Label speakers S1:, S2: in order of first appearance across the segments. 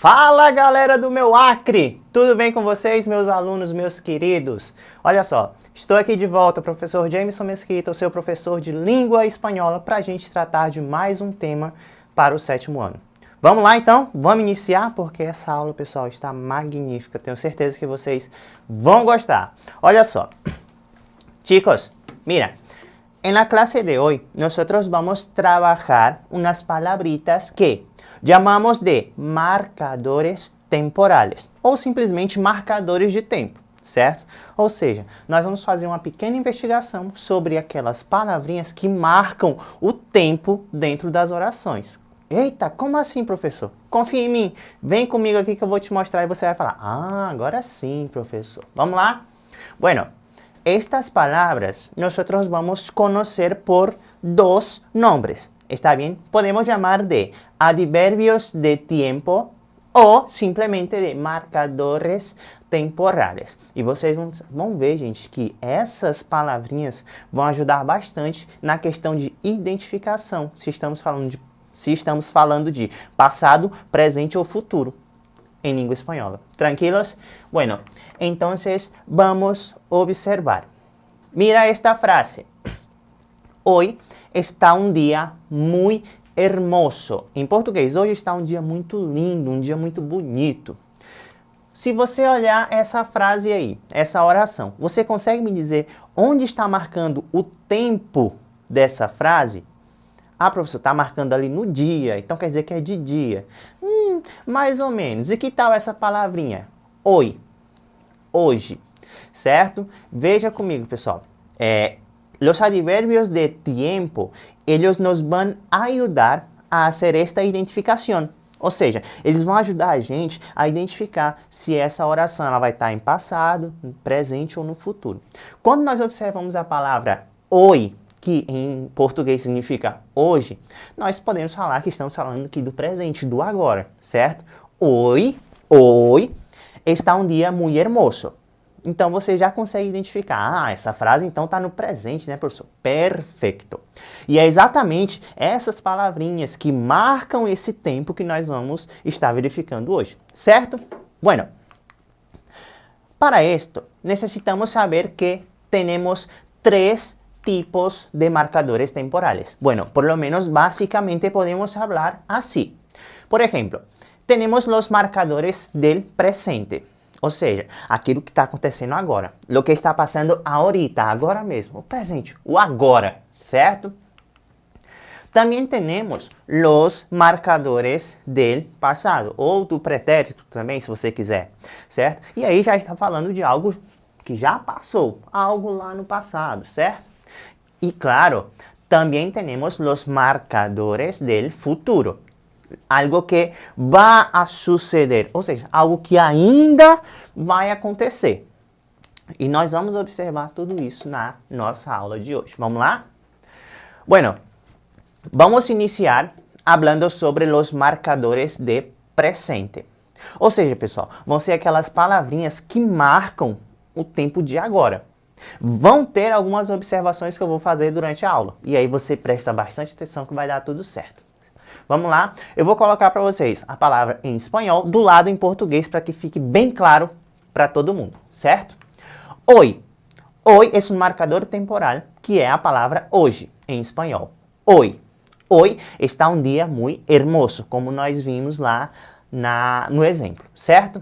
S1: Fala galera do meu Acre! Tudo bem com vocês, meus alunos, meus queridos? Olha só, estou aqui de volta, professor Jameson Mesquita, o seu professor de língua espanhola, para a gente tratar de mais um tema para o 7º ano. Vamos lá então? Vamos iniciar porque essa aula, pessoal, está magnífica. Tenho certeza que vocês vão gostar. Olha só, chicos, mira. En la clase de hoy, nosotros vamos a trabajar unas palabritas que llamamos de marcadores temporales, ou simplesmente marcadores de tempo, certo? Ou seja, nós vamos fazer uma pequena investigação sobre aquelas palavrinhas que marcam o tempo dentro das orações. Eita, como assim, professor? Confia em mim, vem comigo aqui que eu vou te mostrar e você vai falar, ah, agora sim, professor. Vamos lá? Bueno, estas palabras nosotros vamos a conocer por dos nombres, ¿está bien? Podemos llamar de adverbios de tiempo ou simplesmente de marcadores temporales. E vocês vão ver, gente, que essas palavrinhas vão ajudar bastante na questão de identificação, se estamos falando de passado, presente ou futuro en lengua española. ¿Tranquilos? Bueno, entonces vamos a observar. Mira esta frase. Hoy está un día muy hermoso. Em português, hoje está um dia muito lindo, um dia muito bonito. Se você olhar essa frase aí, essa oração, você consegue me dizer onde está marcando o tempo dessa frase? Ah, professor, está marcando ali no dia, então quer dizer que é de dia. Mais ou menos. E que tal essa palavrinha? Hoy. Hoje. Certo? Veja comigo, pessoal. Los adverbios de tiempo, ellos nos van a ayudar a hacer esta identificación. Ou seja, eles vão ajudar a gente a identificar se essa oração ela vai estar em passado, no presente ou no futuro. Quando nós observamos a palavra hoy, que em português significa hoje, nós podemos falar que estamos falando aqui do presente, do agora, certo? Hoy está um dia muito hermoso. Então você já consegue identificar, essa frase então está no presente, né, professor? Perfeito. E é exatamente essas palavrinhas que marcam esse tempo que nós vamos estar verificando hoje, certo? Bueno, para esto necesitamos saber que tenemos tres tipos de marcadores temporales. Bueno, por lo menos básicamente podemos hablar así. Por ejemplo, tenemos los marcadores del presente. Ou seja, aquilo que está acontecendo agora. O que está passando ahorita, agora mesmo. O presente, o agora, certo? Também temos os marcadores del passado, ou do pretérito também, se você quiser, certo? E aí já está falando de algo que já passou, algo lá no passado, certo? E claro, também temos os marcadores del futuro. Algo que vai a suceder, ou seja, algo que ainda vai acontecer. E nós vamos observar tudo isso na nossa aula de hoje. Vamos lá? Bueno, vamos iniciar hablando sobre os marcadores de presente. Ou seja, pessoal, vão ser aquelas palavrinhas que marcam o tempo de agora. Vão ter algumas observações que eu vou fazer durante a aula. E aí você presta bastante atenção que vai dar tudo certo. Vamos lá? Eu vou colocar para vocês a palavra em espanhol do lado em português para que fique bem claro para todo mundo, certo? Hoy. Hoy é um marcador temporal que é a palavra hoje em espanhol. Hoy. Hoy está um dia muito hermoso, como nós vimos lá no exemplo, certo?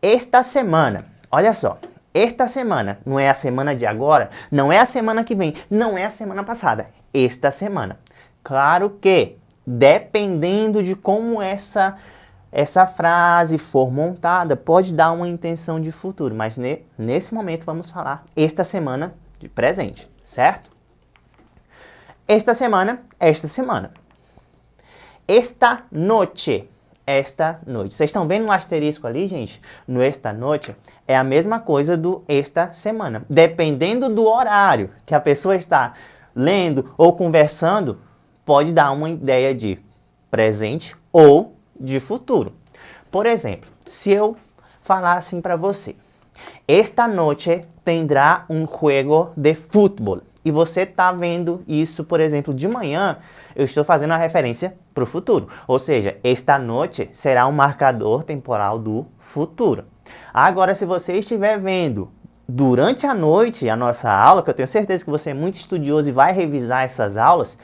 S1: Esta semana, olha só. Esta semana não é a semana de agora, não é a semana que vem, não é a semana passada. Esta semana. Claro que dependendo de como essa frase for montada, pode dar uma intenção de futuro, mas nesse momento vamos falar esta semana de presente, certo? Esta semana, esta semana. Esta noite, esta noite. Vocês estão vendo um asterisco ali, gente? No esta noite é a mesma coisa do esta semana. Dependendo do horário que a pessoa está lendo ou conversando, pode dar uma ideia de presente ou de futuro. Por exemplo, se eu falar assim para você, esta noite tendrá um juego de fútbol. e você está vendo isso, por exemplo, de manhã, eu estou fazendo uma referência para o futuro. Ou seja, esta noite será um marcador temporal do futuro. Agora, se você estiver vendo durante a noite a nossa aula, que eu tenho certeza que você é muito estudioso e vai revisar essas aulas,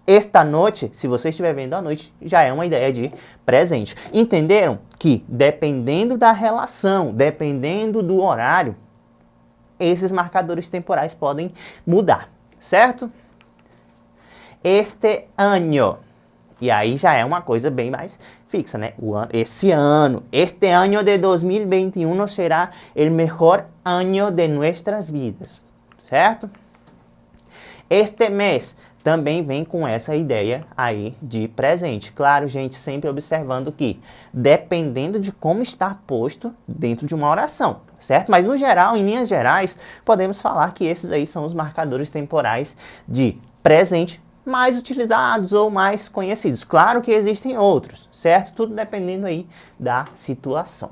S1: esta noite, se você estiver vendo à noite, já é uma ideia de presente. Entenderam que, dependendo da relação, dependendo do horário, esses marcadores temporais podem mudar, certo? Este ano. E aí já é uma coisa bem mais fixa, né? Este ano de 2021 será o melhor ano de nossas vidas, certo? Este mês também vem com essa ideia aí de presente. Claro, gente, sempre observando que, dependendo de como está posto dentro de uma oração, certo? Mas, no geral, em linhas gerais, podemos falar que esses aí são os marcadores temporais de presente mais utilizados ou mais conhecidos. Claro que existem outros, certo? Tudo dependendo aí da situação.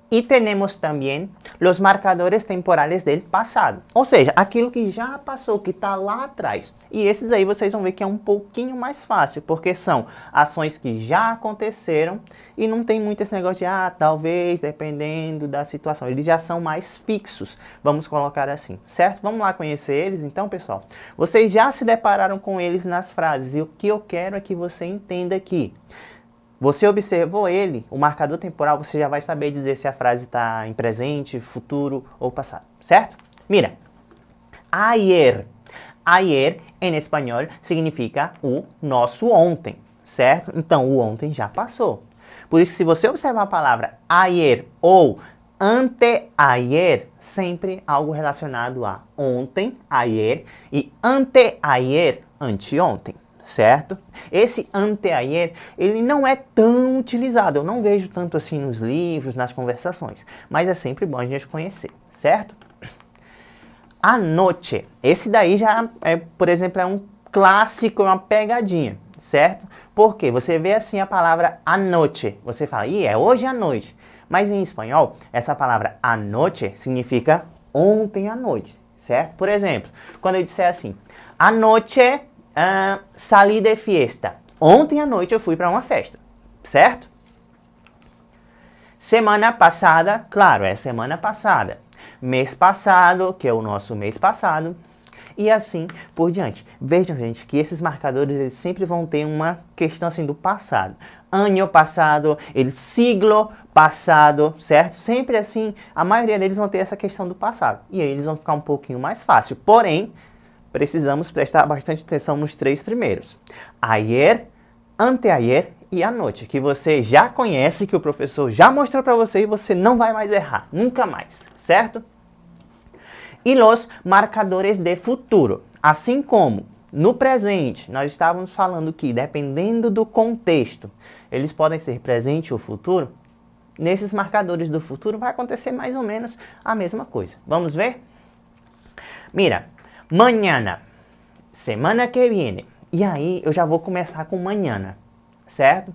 S1: E temos também os marcadores temporales del passado, ou seja, aquilo que já passou, que está lá atrás. E esses aí vocês vão ver que é um pouquinho mais fácil, porque são ações que já aconteceram e não tem muito esse negócio de, talvez, dependendo da situação. Eles já são mais fixos, vamos colocar assim, certo? Vamos lá conhecer eles então, pessoal? Vocês já se depararam com eles nas frases e o que eu quero é que você entenda aqui. Você observou ele, o marcador temporal, você já vai saber dizer se a frase está em presente, futuro ou passado, certo? Mira, ayer. Ayer, em espanhol, significa o nosso ontem, certo? Então, o ontem já passou. Por isso, se você observar a palavra ayer ou anteayer, sempre algo relacionado a ontem, ayer, e anteayer, anteontem. Certo? Esse anteayer, ele não é tão utilizado, eu não vejo tanto assim nos livros, nas conversações, mas é sempre bom a gente conhecer, certo? Anoche, esse daí já é, por exemplo, é um clássico, uma pegadinha, certo? Porque você vê assim a palavra anoche, você fala, é hoje à noite, mas em espanhol, essa palavra anoche significa ontem à noite, certo? Por exemplo, quando eu disser assim, anoche salí de fiesta. Ontem à noite eu fui para uma festa, certo? Semana passada, claro, é semana passada. Mês passado, que é o nosso mês passado. E assim por diante. Vejam, gente, que esses marcadores eles sempre vão ter uma questão assim do passado. Ano passado, siglo passado, certo? Sempre assim, a maioria deles vão ter essa questão do passado. E aí eles vão ficar um pouquinho mais fácil. Porém, precisamos prestar bastante atenção nos três primeiros. Ayer, anteayer e anoche, que você já conhece, que o professor já mostrou para você e você não vai mais errar, nunca mais, certo? E os marcadores de futuro, assim como no presente, nós estávamos falando que dependendo do contexto, eles podem ser presente ou futuro, nesses marcadores do futuro vai acontecer mais ou menos a mesma coisa. Vamos ver? Mira, mañana, semana que viene. E aí eu já vou começar com mañana, certo?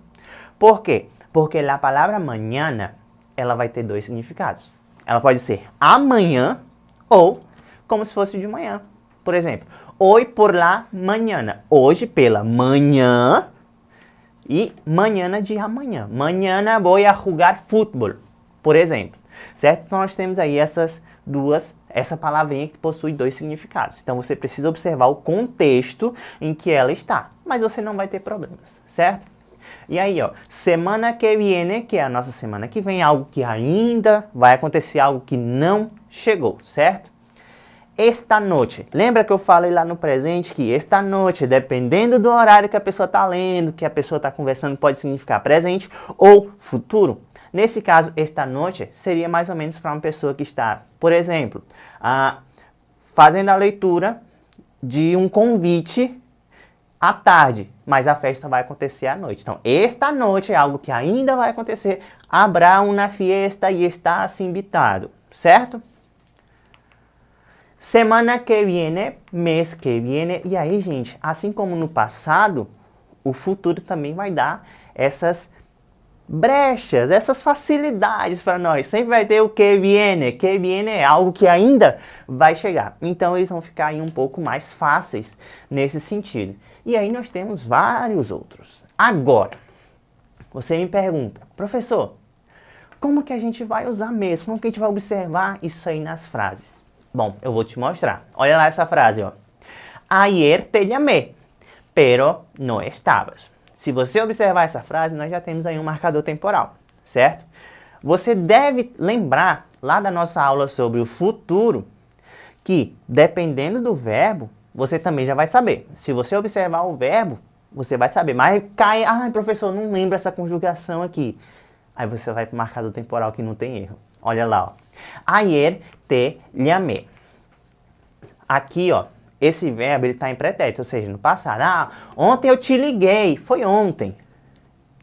S1: Por quê? Porque a palavra mañana, ela vai ter dois significados. Ela pode ser amanhã ou como se fosse de manhã. Por exemplo, hoy por la mañana. Hoje pela manhã e mañana de amanhã. Mañana voy a jugar fútbol, por exemplo. Certo? Então nós temos aí essa palavrinha que possui dois significados. Então você precisa observar o contexto em que ela está, mas você não vai ter problemas, certo? E aí, ó, semana que viene, que é a nossa semana que vem, algo que ainda vai acontecer, algo que não chegou, certo? Esta noite, lembra que eu falei lá no presente que esta noite, dependendo do horário que a pessoa está lendo, que a pessoa está conversando, pode significar presente ou futuro? Nesse caso, esta noite seria mais ou menos para uma pessoa que está, por exemplo, fazendo a leitura de um convite à tarde, mas a festa vai acontecer à noite. Então, esta noite é algo que ainda vai acontecer. Habrá uma fiesta e está assim invitado, certo? Semana que viene, mês que viene. E aí, gente, assim como no passado, o futuro também vai dar essas brechas, essas facilidades para nós. Sempre vai ter o que viene é algo que ainda vai chegar. Então eles vão ficar aí um pouco mais fáceis nesse sentido. E aí nós temos vários outros. Agora, você me pergunta, professor, como que a gente vai usar mesmo? Como que a gente vai observar isso aí nas frases? Bom, eu vou te mostrar. Olha lá essa frase, ó. Ayer te llamé, pero no estabas. Se você observar essa frase, nós já temos aí um marcador temporal, certo? Você deve lembrar lá da nossa aula sobre o futuro, que dependendo do verbo, você também já vai saber. Se você observar o verbo, você vai saber. Mas cai, professor, não lembro essa conjugação aqui. Aí você vai para o marcador temporal que não tem erro. Olha lá, ó. Ayer te llamé. Aqui, ó, esse verbo ele está em pretérito, ou seja, no passado. Ontem eu te liguei, foi ontem.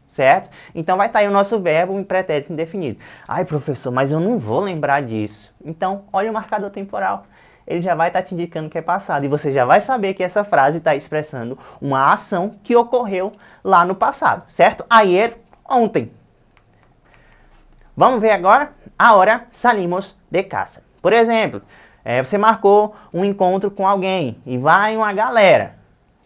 S1: Certo? Então vai estar aí o nosso verbo em pretérito indefinido. Ai, professor, mas eu não vou lembrar disso. Então, olha o marcador temporal. Ele já vai estar te indicando que é passado. E você já vai saber que essa frase está expressando uma ação que ocorreu lá no passado. Certo? Ayer, ontem. Vamos ver agora? Ahora salimos de casa. Por exemplo, você marcou um encontro com alguém e vai uma galera.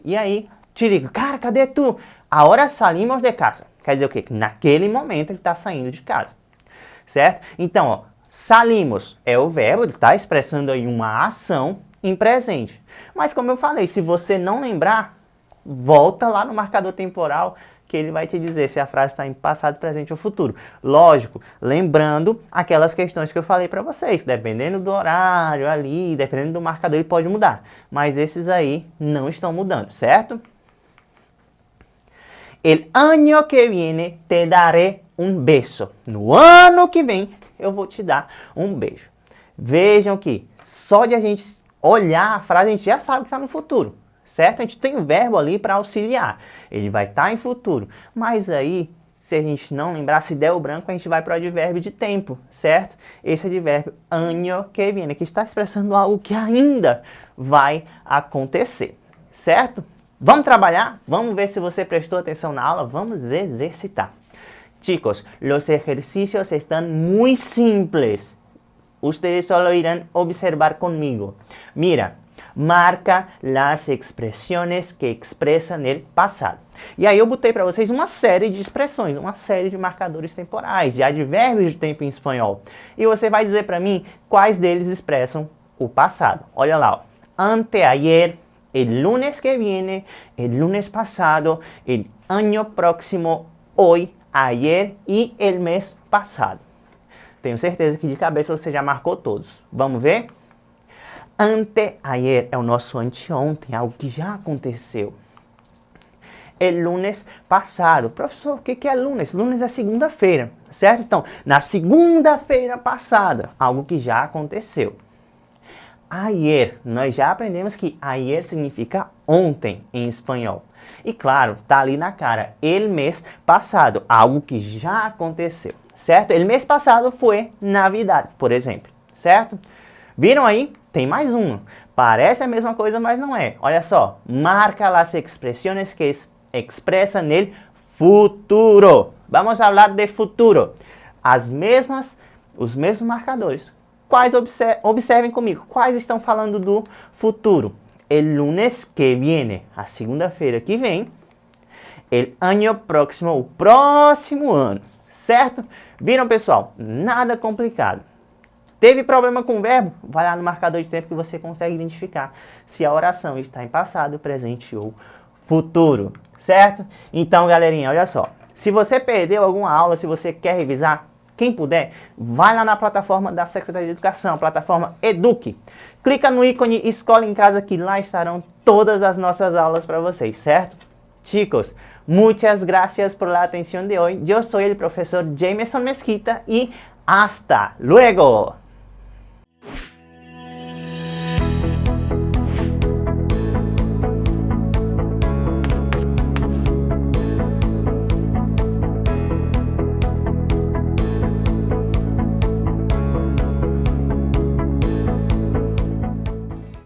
S1: E aí te liga, cara, cadê tu? Ahora salimos de casa. Quer dizer o quê? Naquele momento ele está saindo de casa. Certo? Então, ó, salimos é o verbo, ele está expressando aí uma ação em presente. Mas como eu falei, se você não lembrar, volta lá no marcador temporal que ele vai te dizer se a frase está em passado, presente ou futuro. Lógico, lembrando aquelas questões que eu falei para vocês. Dependendo do horário ali, dependendo do marcador, ele pode mudar. Mas esses aí não estão mudando, certo? El año que viene te daré un beso. No ano que vem eu vou te dar um beijo. Vejam que só de a gente olhar a frase, a gente já sabe que está no futuro. Certo? A gente tem um verbo ali para auxiliar. Ele vai estar em futuro. Mas aí, se a gente não lembrar, se der o branco, a gente vai para o advérbio de tempo. Certo? Esse advérbio año que viene, que está expressando algo que ainda vai acontecer. Certo? Vamos trabalhar? Vamos ver se você prestou atenção na aula? Vamos exercitar. Chicos, los ejercicios están muy simples. Ustedes solo irán a observar conmigo. Mira. Marca las expresiones que expresan el pasado. E aí eu botei para vocês uma série de expressões, uma série de marcadores temporais, de advérbios de tempo em espanhol. E você vai dizer para mim quais deles expressam o passado. Olha lá, ó. Anteayer, el lunes que viene, el lunes pasado, el año próximo, hoy, ayer e el mes pasado. Tenho certeza que de cabeça você já marcou todos. Vamos ver? Anteayer é o nosso anteontem, algo que já aconteceu. El lunes passado. Professor, o que é lunes? Lunes é segunda-feira, certo? Então, na segunda-feira passada, algo que já aconteceu. Ayer, nós já aprendemos que ayer significa ontem em espanhol. E claro, tá ali na cara, el mês passado, algo que já aconteceu, certo? El mês passado foi Navidad, por exemplo, certo? Viram aí? Tem mais uma. Parece a mesma coisa, mas não é. Olha só. Marca las expresiones que expresan el futuro. Vamos falar de futuro. Os mesmos marcadores. Quais observem comigo? Quais estão falando do futuro? El lunes que viene. A segunda-feira que vem. El año próximo. O próximo ano. Certo? Viram, pessoal? Nada complicado. Teve problema com o verbo? Vai lá no marcador de tempo que você consegue identificar se a oração está em passado, presente ou futuro, certo? Então, galerinha, olha só. Se você perdeu alguma aula, se você quer revisar, quem puder, vai lá na plataforma da Secretaria de Educação, plataforma Eduque. Clica no ícone Escola em Casa que lá estarão todas as nossas aulas para vocês, certo? Chicos, muchas gracias por la atención de hoy. Yo soy el profesor Jameson Mesquita y hasta luego.